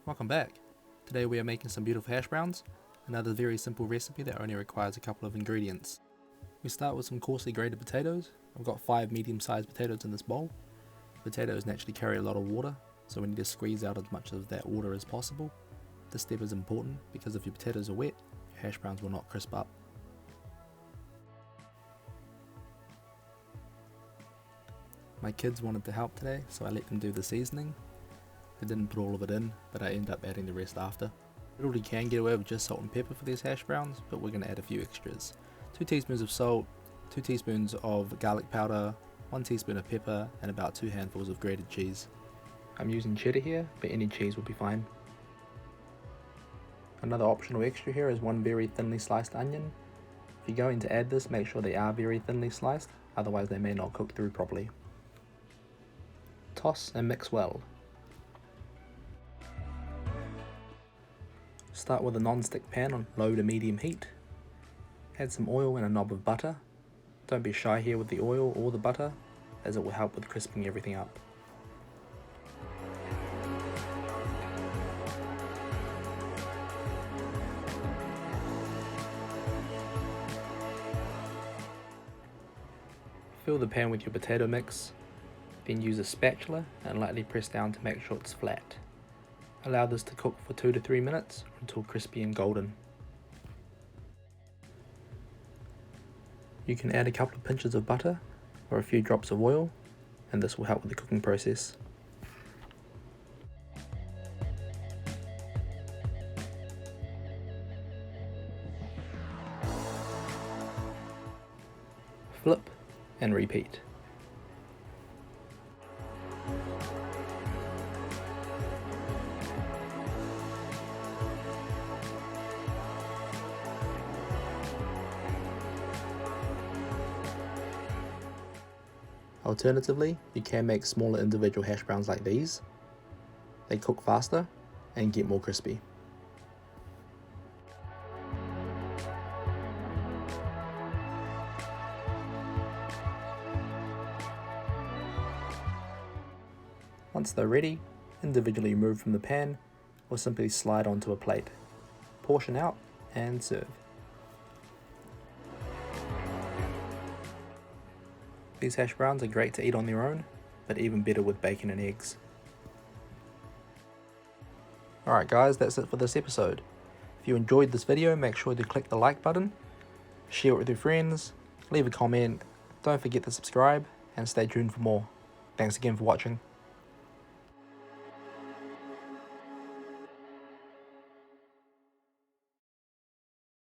Welcome back. Today we are making some beautiful hash browns, another very simple recipe that only requires a couple of ingredients. We start with some coarsely grated potatoes. I've got 5 medium-sized potatoes in this bowl. Potatoes naturally carry a lot of water, so we need to squeeze out as much of that water as possible. This step is important because if your potatoes are wet, your hash browns will not crisp up. My kids wanted to help today, so I let them do the seasoning. I didn't put all of it in, but I ended up adding the rest after. You really can get away with just salt and pepper for these hash browns, but we're going to add a few extras. 2 teaspoons of salt, 2 teaspoons of garlic powder, 1 teaspoon of pepper, and about 2 handfuls of grated cheese. I'm using cheddar here, but any cheese will be fine. Another optional extra here is 1 very thinly sliced onion. If you're going to add this, make sure they are very thinly sliced, otherwise they may not cook through properly. Toss and mix well. Start with a non-stick pan on low to medium heat. Add some oil and a knob of butter. Don't be shy here with the oil or the butter, as it will help with crisping everything up. Fill the pan with your potato mix, then use a spatula and lightly press down to make sure it's flat. Allow this to cook for 2 to 3 minutes until crispy and golden. You can add a couple of pinches of butter or a few drops of oil, and this will help with the cooking process. Flip and repeat. Alternatively, you can make smaller individual hash browns like these. They cook faster and get more crispy. Once they're ready, individually remove from the pan or simply slide onto a plate. Portion out and serve. These hash browns are great to eat on their own, but even better with bacon and eggs. Alright guys, that's it for this episode. If you enjoyed this video, make sure to click the like button, share it with your friends, leave a comment, don't forget to subscribe, and stay tuned for more. Thanks again for watching.